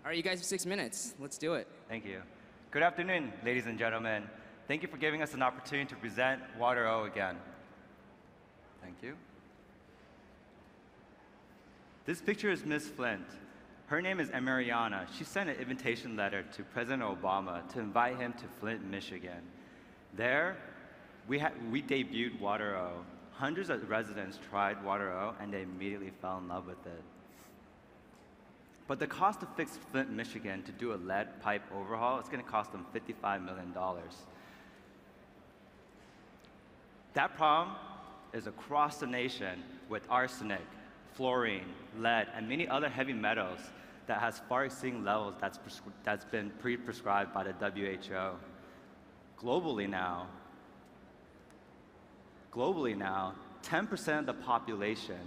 All right, you guys have 6 minutes. Let's do it. Thank you. Good afternoon, ladies and gentlemen. Thank you for giving us an opportunity to present WaterO again. Thank you. This picture is Miss Flint. Her name is Emariana. She sent an invitation letter to President Obama to invite him to Flint, Michigan. There, we debuted WaterO. Hundreds of residents tried WaterO, and they immediately fell in love with it. But the cost to fix Flint, Michigan, to do a lead pipe overhaul, it's going to cost them $55 million. That problem is across the nation with arsenic, fluorine, lead, and many other heavy metals that has far exceeding levels that's been pre-prescribed by the WHO. Globally now, 10% of the population,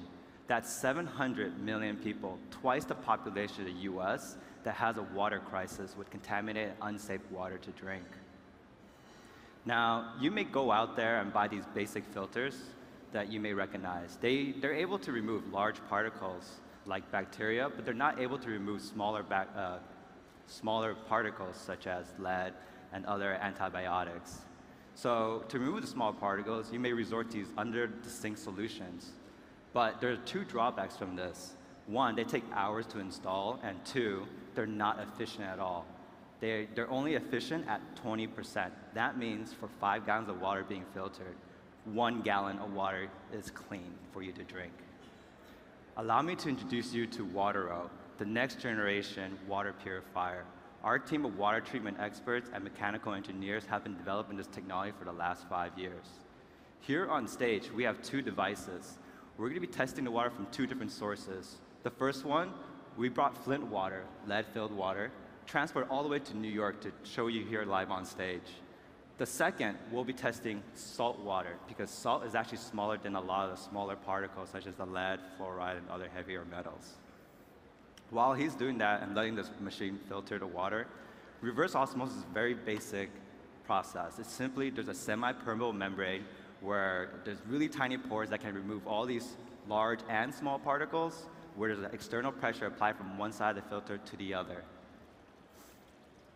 that's 700 million people, twice the population of the US, that has a water crisis with contaminated, unsafe water to drink. Now, you may go out there and buy these basic filters that you may recognize. They're able to remove large particles like bacteria, but they're not able to remove smaller particles such as lead and other antibiotics. So to remove the small particles, you may resort to these under-the-sink solutions. But there are two drawbacks from this. One, they take hours to install, and two, they're not efficient at all. They're only efficient at 20%. That means for 5 gallons of water being filtered, 1 gallon of water is clean for you to drink. Allow me to introduce you to WaterO, the next generation water purifier. Our team of water treatment experts and mechanical engineers have been developing this technology for the last 5 years. Here on stage, we have 2 devices. We're going to be testing the water from 2 different sources. The first one, we brought Flint water, lead-filled water, transported all the way to New York to show you here live on stage. The second, we'll be testing salt water, because salt is actually smaller than a lot of the smaller particles, such as the lead, fluoride, and other heavier metals. While he's doing that and letting this machine filter the water, reverse osmosis is a very basic process. It's simply, there's a semi-permeable membrane where there's really tiny pores that can remove all these large and small particles, where there's an external pressure applied from one side of the filter to the other,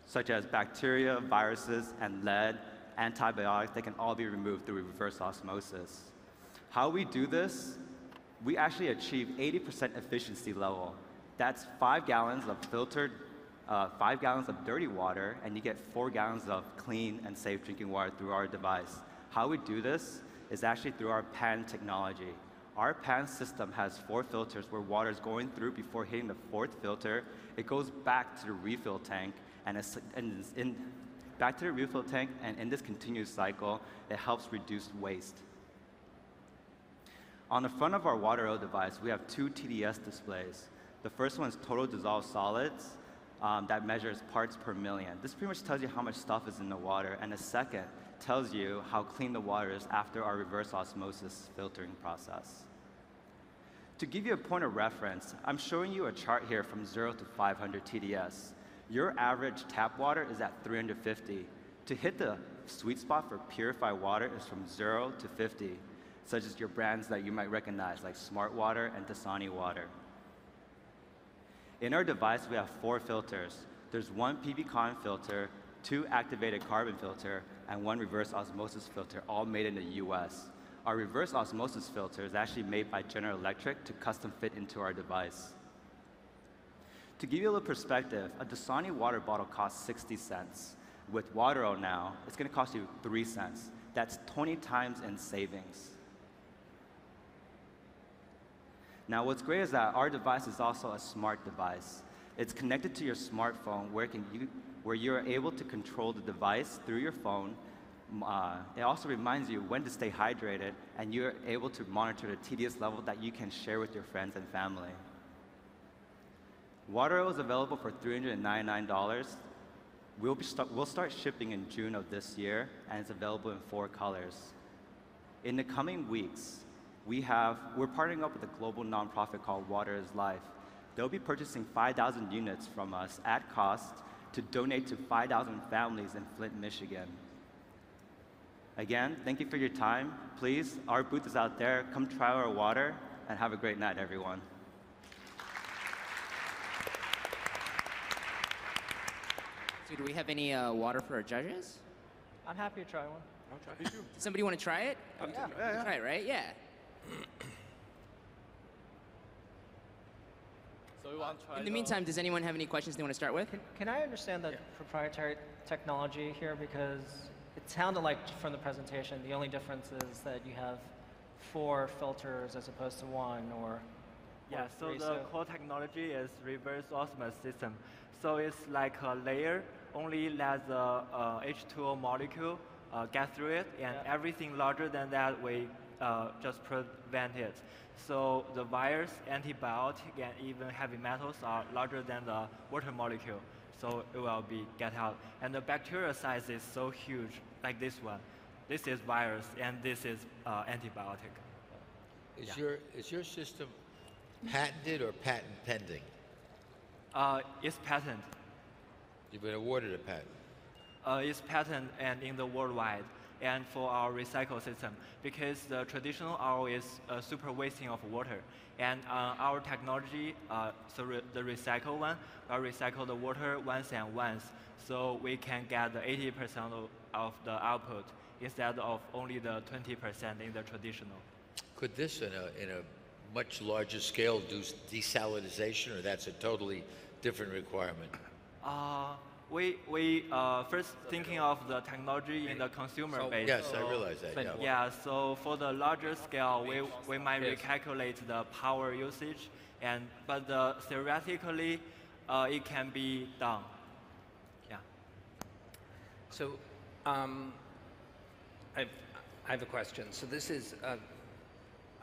such as bacteria, viruses, and lead, antibiotics. They can all be removed through reverse osmosis. How we do this, we actually achieve 80% efficiency level. That's 5 gallons of filtered, 5 gallons of dirty water, and you get 4 gallons of clean and safe drinking water through our device. How we do this is actually through our PAN technology. Our PAN system has 4 filters where water is going through before hitting the 4th filter. It goes back to the refill tank, and back to the refill tank, and in this continuous cycle, it helps reduce waste. On the front of our WaterO device, we have 2 TDS displays. The first one is total dissolved solids that measures parts per million. This pretty much tells you how much stuff is in the water, and the second tells you how clean the water is after our reverse osmosis filtering process. To give you a point of reference, I'm showing you a chart here from 0 to 500 TDS. Your average tap water is at 350. To hit the sweet spot for purified water is from 0 to 50, such as your brands that you might recognize, like Smart Water and Dasani Water. In our device, we have 4 filters. There's 1 PB-Con filter, 2 activated carbon filter, and 1 reverse osmosis filter, all made in the US. Our reverse osmosis filter is actually made by General Electric to custom fit into our device. To give you a little perspective, a Dasani water bottle costs 60 cents. With WaterO now, it's going to cost you 3 cents. That's 20 times in savings. Now, what's great is that our device is also a smart device. It's connected to your smartphone where you're able to control the device through your phone. It also reminds you when to stay hydrated, and you're able to monitor the TDS level that you can share with your friends and family. WaterO is available for $399. We'll start shipping in June of this year, and it's available in 4 colors. In the coming weeks, we're partnering up with a global nonprofit called Water is Life. They'll be purchasing 5,000 units from us at cost to donate to 5,000 families in Flint, Michigan. Again, thank you for your time. Please, our booth is out there. Come try our water, and have a great night, everyone. Do we have any water for our judges? I'm happy to try one. I'll try. Me too. Does somebody want to try it? Yeah. Try it, right? Yeah. So we want to try In the meantime, does anyone have any questions they want to start with? Can I understand the proprietary technology here? Because it sounded like from the presentation, the only difference is that you have 4 filters as opposed to 1 or Yeah, so 3. the core technology is reverse osmosis system. So it's like a layer, only let the H2O molecule get through it, and Yeah. everything larger than that, we just prevent it. So the virus, antibiotic, and even heavy metals are larger than the water molecule, so it will be get out. And the bacterial size is so huge, like this one. This is virus, and this is antibiotic. Is your system patented or patent pending? It's patent. You've been awarded a patent. It's patent and in the worldwide, and for our recycle system, because the traditional RO is super wasting of water, and our technology, the recycle one, will recycle the water once and once, so we can get the 80% of the output instead of only the 20% in the traditional. Could this, in a much larger scale, do desalinization, or that's a totally different requirement? We first thinking of the technology in the consumer base. Yes, I so- realize that. Yeah. Yeah, so for the larger scale, we might recalculate the power usage, but theoretically, it can be done. Yeah. So, I have a question. So this is,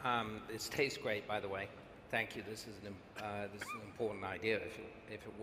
it tastes great, by the way. Thank you. This is an important idea if it